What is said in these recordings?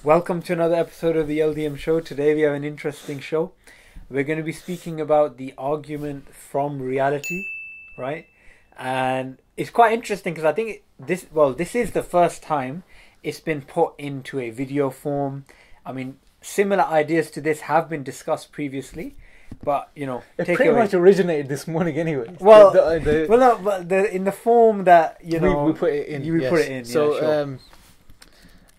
Welcome to another episode of the LDM Show. Today we have an interesting show. We're going to be speaking about the argument from reality, right? And it's quite interesting because I think this is the first time it's been put into a video form. I mean, similar ideas to this have been discussed previously, but you know, it pretty much originated this morning anyway. Well, in the form that we put it in. You put it in. So, yeah, sure.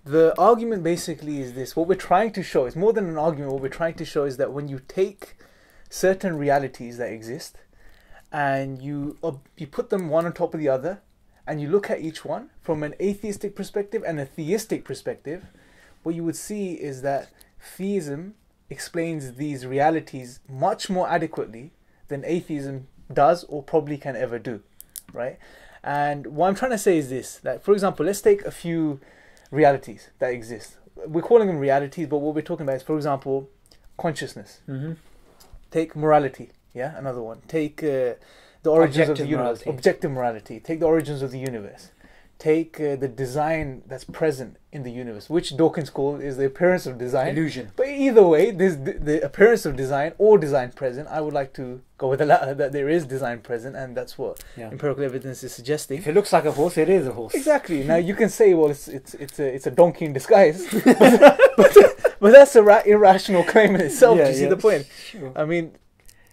The argument basically is this. What we're trying to show is more than an argument. What we're trying to show is that when you take certain realities that exist and you put them one on top of the other and you look at each one from an atheistic perspective and a theistic perspective, what you would see is that theism explains these realities much more adequately than atheism does or probably can ever do, right? And what I'm trying to say is this, that for example, let's take a few realities that exist. We're calling them realities, but what we're talking about is, for example, consciousness. Mm-hmm. Take morality, yeah, another one. Take the origins of the universe, objective morality. Take the origins of the universe. Take the design that's present in the universe, which Dawkins called is the appearance of design. Illusion. But either way, there's the appearance of design or design present. I would like to go with the latter, that there is design present, and that's what empirical evidence is suggesting. If it looks like a horse, it is a horse. Exactly. Now you can say, well, it's a donkey in disguise, but that's an irrational claim in itself. Do you see the point? Sure. I mean.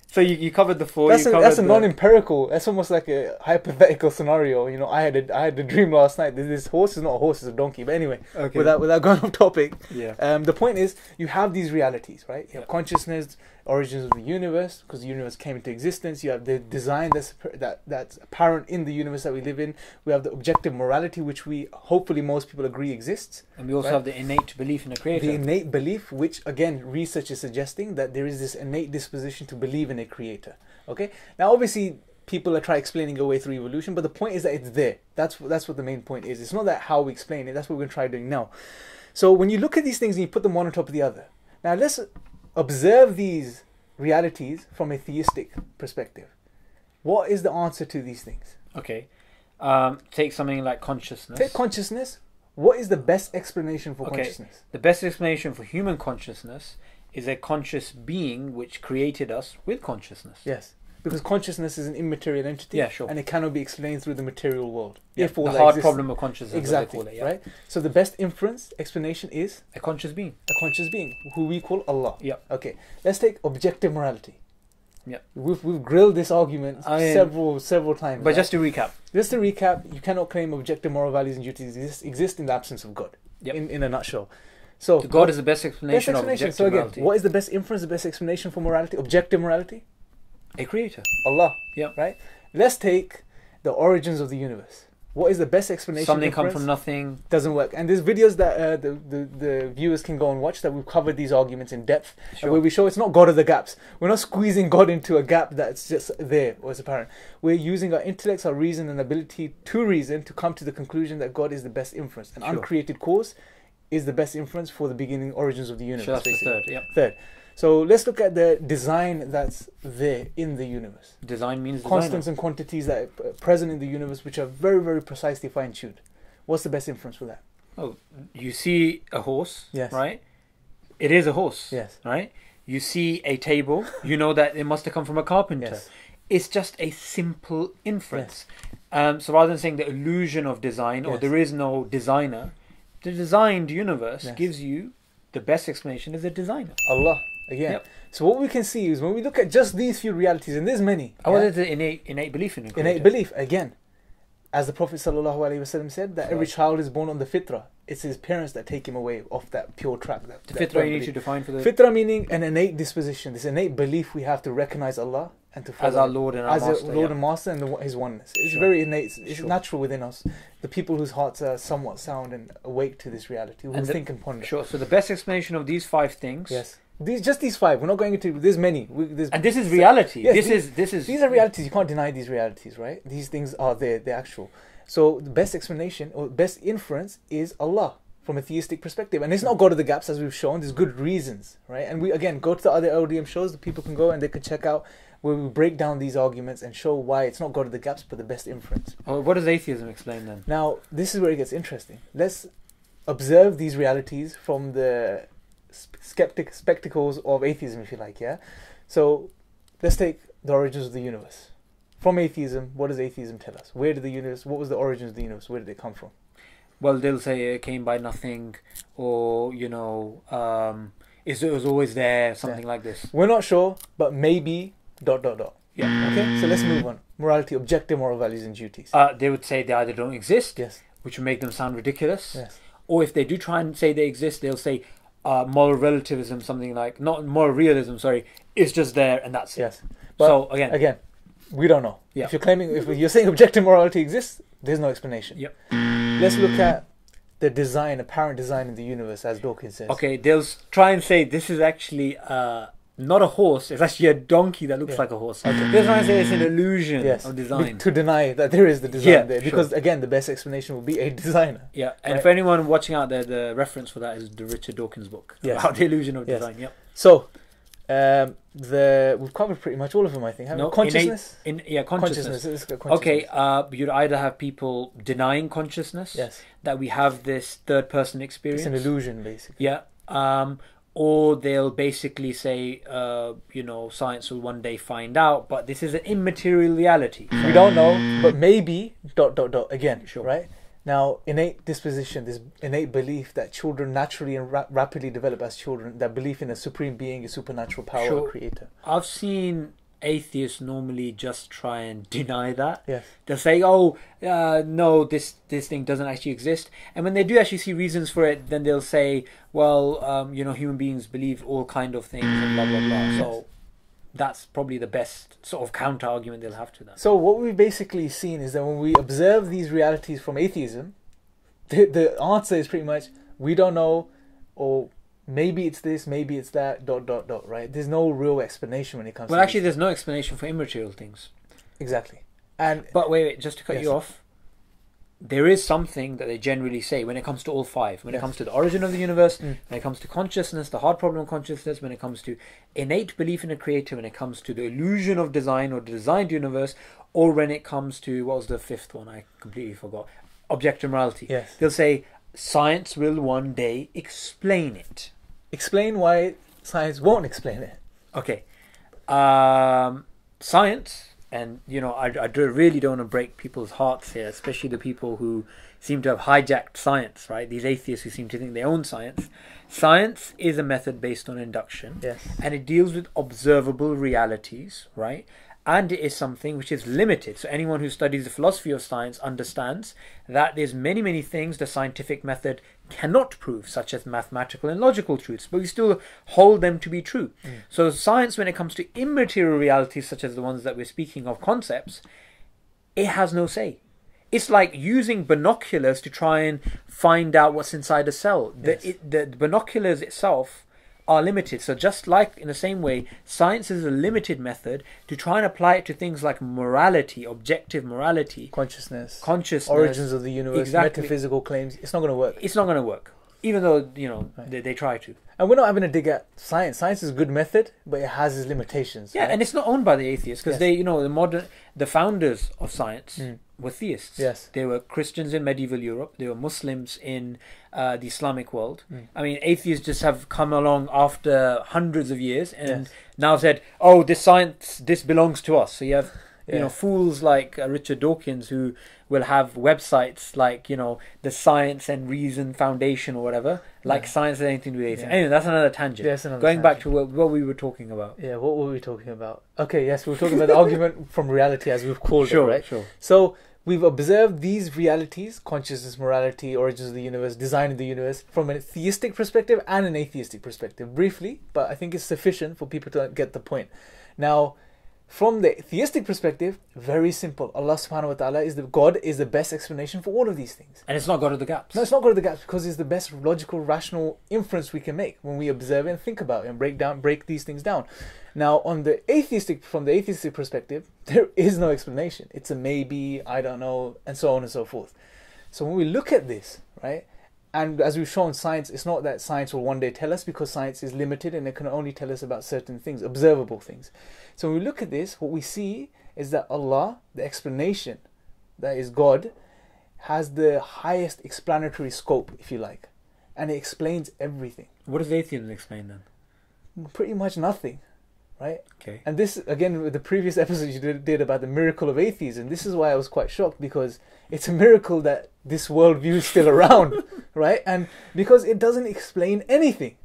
So you covered the four. That's a non-empirical. That's almost like a hypothetical scenario. You know, I had a dream last night. This horse is not a horse; it's a donkey. But anyway, okay. without going off topic, yeah. The point is you have these realities, right? You have consciousness, origins of the universe, because the universe came into existence. You have the design that's apparent in the universe that we live in. We have the objective morality, which we hopefully most people agree exists. And we also have the innate belief in a creator. The innate belief, which again research is suggesting that there is this innate disposition to believe in a creator. Okay. Now, obviously, people are trying explaining away through evolution, but the point is that it's there. That's what the main point is. It's not that how we explain it. That's what we're going to try doing now. So when you look at these things and you put them one on top of the other, now let's observe these realities from a theistic perspective. What is the answer to these things? Okay. Take something like consciousness. Take consciousness. What is the best explanation for consciousness? The best explanation for human consciousness is a conscious being which created us with consciousness. Yes. Because consciousness is an immaterial entity, yeah, sure, and it cannot be explained through the material world. Yeah, the hard problem of consciousness, exactly, call it, right? So the best explanation is a conscious being, who we call Allah. Yeah. Okay. Let's take objective morality. Yeah. We've grilled this argument several times. But just to recap, you cannot claim objective moral values and duties exist in the absence of God. Yep. In a nutshell. So God is the best explanation of objective so again, morality. What is the best inference, the best explanation for morality? Objective morality? A creator. Allah. Yeah. Right? Let's take the origins of the universe. What is the best explanation? Something come from nothing. Doesn't work. And there's videos that the viewers can go and watch that we've covered these arguments in depth. Sure. Where we show it's not God of the gaps. We're not squeezing God into a gap that's just there or it's apparent. We're using our intellects, our reason and ability to reason to come to the conclusion that God is the best inference. An uncreated cause is the best inference for the beginning origins of the universe. So that's basically the third, yeah. Third. So let's look at the design that's there in the universe. Design means constants and quantities that are present in the universe, which are very, very precisely fine-tuned. What's the best inference for that? Oh, you see a horse, yes, right? It is a horse, yes, right? You see a table, you know that it must have come from a carpenter. Yes. It's just a simple inference. Yes. So rather than saying the illusion of design or there is no designer, the designed universe gives you the best explanation as a designer. Allah. Again. Yep. So what we can see is when we look at just these few realities, and there's many. There's the innate belief in it. Innate belief, again. As the Prophet ﷺ said, that every child is born on the fitrah. It's his parents that take him away off that pure track. The fitrah you need to define for the... Fitrah meaning an innate disposition, this innate belief we have to recognize Allah and to follow as our Lord and our Master. As our Lord and Master and His oneness. It's very innate, it's natural within us. The people whose hearts are somewhat sound and awake to this reality, who think and ponder. Sure, so the best explanation of these 5 things... Yes. These 5. We're not going into. There's many. And this is reality. Yes, this is. These are realities. You can't deny these realities, right? These things are there. They're actual. So the best explanation or best inference is Allah from a theistic perspective, and it's not God of the gaps as we've shown. There's good reasons, right? And we again go to the other LDM shows that people can go and they can check out where we break down these arguments and show why it's not God of the gaps but the best inference. Oh, what does atheism explain then? Now this is where it gets interesting. observe these realities from the spectacles of atheism, if you like, yeah? So let's take the origins of the universe. From atheism, what does atheism tell us? Where did the universe, what was the origins of the universe? Where did it come from? Well, they'll say it came by nothing, or, you know, it was always there, something like this. We're not sure, but maybe ... Yeah. Okay, so let's move on. Morality, objective moral values and duties. They would say they either don't exist, Yes. which would make them sound ridiculous, Yes. or if they do try and say they exist, they'll say moral relativism, something like, not moral realism, sorry, it's just there and that's it. Yes. But So again, we don't know. Yeah. If you're saying objective morality exists, there's no explanation. Yep. Let's look at the design, apparent design of the universe, as Dawkins says. okay, they'll try and say this is actually not a horse, it's actually a donkey that looks Yeah. like a horse. They'll try and say it's an illusion Yes. of design. To deny that there is the design Yeah, there. sure. Because again, the best explanation would be a designer. Yeah, and Right. for anyone watching out there, the reference for that is the Richard Dawkins book Yes. about the illusion of Yes. design. Yep. So, we've covered pretty much all of them, I think. Haven't we? Consciousness? Consciousness. Let's go consciousness. Okay, you'd either have people denying consciousness, Yes. that we have this third person experience. It's an illusion, basically. Yeah. Or they'll basically say, you know, science will one day find out, but this is an immaterial reality. We don't know, but maybe ... Again, Sure. right? Now, innate disposition, this innate belief that children naturally and rapidly develop as children, that belief in a supreme being, a supernatural power, Sure. a creator. I've seen atheists normally just try and deny that. Yes. They'll say, "Oh, no, this thing doesn't actually exist." And when they do actually see reasons for it, then they'll say, "Well, you know, human beings believe all kind of things and blah blah blah." So that's probably the best sort of counter argument they'll have to that. So what we've basically seen is that when we observe these realities from atheism, the answer is pretty much, we don't know, or maybe it's this, maybe it's that, ... right? There's no real explanation when it comes Well, to actually, this. there's no explanation for immaterial things. Exactly. And But wait, just to cut Yes. you off, there is something that they generally say when it comes to all five. When it Yes. comes to the origin of the universe, Mm. when it comes to consciousness, the hard problem of consciousness, when it comes to innate belief in a creator, when it comes to the illusion of design or the designed universe, or when it comes to, what was the fifth one? I completely forgot. Objective morality. Yes. They'll say science will one day explain it. explain why science won't explain it. Okay. Science, and you know, I really don't want to break people's hearts here, especially the people who seem to have hijacked science, right? These atheists who seem to think they own science. Science is a method based on induction, Yes. and it deals with observable realities, right? And it is something which is limited. So anyone who studies the philosophy of science understands that there's many things the scientific method cannot prove, such as mathematical and logical truths, but we still hold them to be true. So science, when it comes to immaterial realities, such as the ones that we're speaking of, concepts, it has no say. It's like using binoculars to try and find out what's inside a cell. Yes. The binoculars itself are limited. So just like in the same way, science is a limited method to try and apply it to things like morality, objective morality, Consciousness, origins of the universe, Exactly. metaphysical claims. It's not going to work. It's not going to work, even though, you know, Right. they try to. And we're not having a dig at science. Science is a good method, but it has its limitations. Yeah, right? and it's not owned by the atheists because Yes. they, you know, the founders of science were theists. Yes. They were Christians in medieval Europe. They were Muslims in the Islamic world. I mean, atheists just have come along after hundreds of years and Yes. now said, "Oh, this science, this belongs to us." So you have, you Yeah. know, fools like Richard Dawkins who will have websites like, you know, the Science and Reason Foundation or whatever, like science has anything to do with atheism. Yeah. Anyway, that's another tangent. Yeah, that's another Going back to tangent. what we were talking about. Yeah, what were we talking about? Okay, yes, we were talking about the argument from reality, as we've called it, right? Sure. So we've observed these realities, consciousness, morality, origins of the universe, design of the universe, from a theistic perspective and an atheistic perspective, briefly, but I think it's sufficient for people to get the point. Now, from the theistic perspective, very simple. Allah subhanahu wa ta'ala God is the best explanation for all of these things. And it's not God of the gaps. No, it's not go to the gaps because it's the best logical, rational inference we can make when we observe it and think about it and break these things down. Now, from the atheistic perspective, there is no explanation. It's a maybe, I don't know, and so on and so forth. So when we look at this, right, and as we've shown, science, it's not that science will one day tell us, because science is limited and it can only tell us about certain things, observable things. So when we look at this, what we see is that Allah, the explanation, that is God, has the highest explanatory scope, if you like. and it explains everything. What does atheism explain then? Pretty much nothing, right? Okay. And this, again, with the previous episode you did about the miracle of atheism, this is why I was quite shocked, because it's a miracle that this worldview is still around, right? And because it doesn't explain anything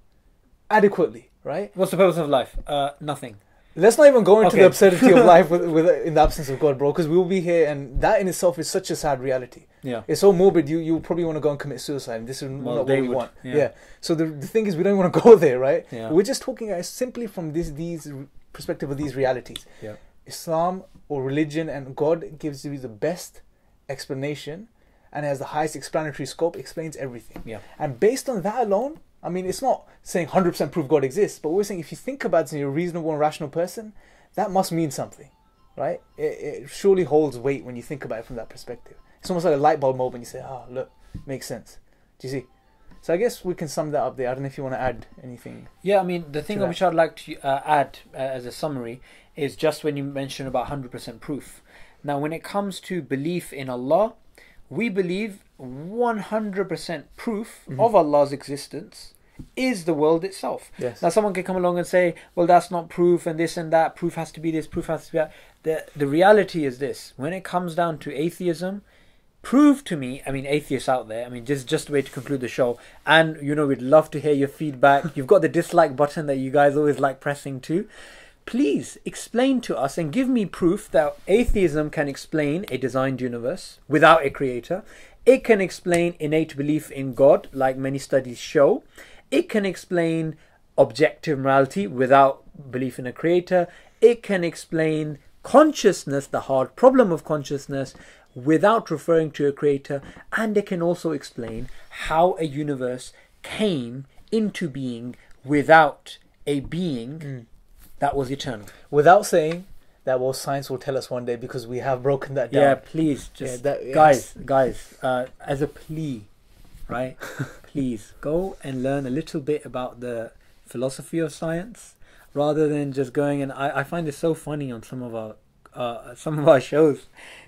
adequately, right? What's the purpose of life? Nothing. Let's not even go into Okay. the absurdity of life with in the absence of God, bro, because we'll be here, and that in itself is such a sad reality. Yeah. It's so morbid, you probably want to go and commit suicide, and this is not what they we would, want. yeah. Yeah. So the thing is, we don't want to go there, right? Yeah. We're just talking simply from these perspective of these realities. Yeah. Islam or religion and God gives you the best explanation and has the highest explanatory scope, explains everything. Yeah. And based on that alone, I mean, it's not saying 100% proof God exists, but we're saying if you think about it and you're a reasonable and rational person, that must mean something, right? It surely holds weight when you think about it from that perspective. It's almost like a light bulb moment. You say, oh, look, makes sense. Do you see? So I guess we can sum that up there. I don't know if you want to add anything. Yeah, I mean, the thing that. which I'd like to add as a summary is just when you mentioned about 100% proof. Now, when it comes to belief in Allah, we believe 100% proof of Allah's existence is the world itself. Yes. Now, someone can come along and say, well, that's not proof and this and that. Proof has to be this, proof has to be that. The reality is this. When it comes down to atheism, prove to me, I mean, atheists out there, I mean, just a way to conclude the show. And, you know, we'd love to hear your feedback. You've got the dislike button that you guys always like pressing too. Please explain to us and give me proof that atheism can explain a designed universe without a creator. It can explain innate belief in God, like many studies show. It can explain objective morality without belief in a creator. It can explain consciousness, the hard problem of consciousness, without referring to a creator. And it can also explain how a universe came into being without a being that was eternal. Without saying that, well, science will tell us one day, because we have broken that down. Yeah, please, just guys, as a plea, right? Please go and learn a little bit about the philosophy of science, rather than just going. And I find it so funny on some of our shows.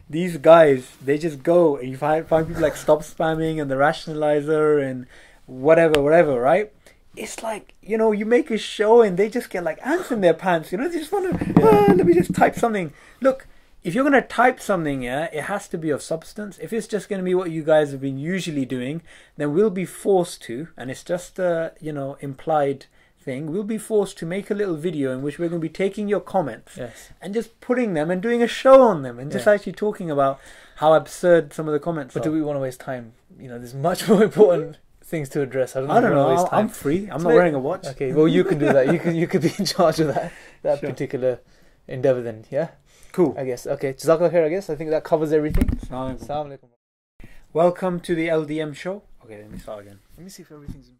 These guys, they just go and you find people like Stop Spamming and the Rationalizer and whatever, right? It's like, you know, you make a show and they just get like ants in their pants, you know, they just want to, let me just type something. Look, if you're going to type something, yeah, it has to be of substance. If it's just going to be what you guys have been usually doing, then we'll be forced to, and it's just a, you know, implied thing, we'll be forced to make a little video in which we're going to be taking your comments and just putting them and doing a show on them and just actually talking about how absurd some of the comments are. But do we want to waste time? You know, there's much more important things to address. I don't know. I'm free. I'm not wearing a watch. Okay, well, you can do that. You could be in charge of that Sure. particular endeavor then. Yeah. Cool. I guess. Okay. Jazakallah khair. I guess. I think that covers everything. Assalamu alaikum. Assalamu alaikum. Welcome to the LDM show. Okay, let me start again. Let me see if everything's.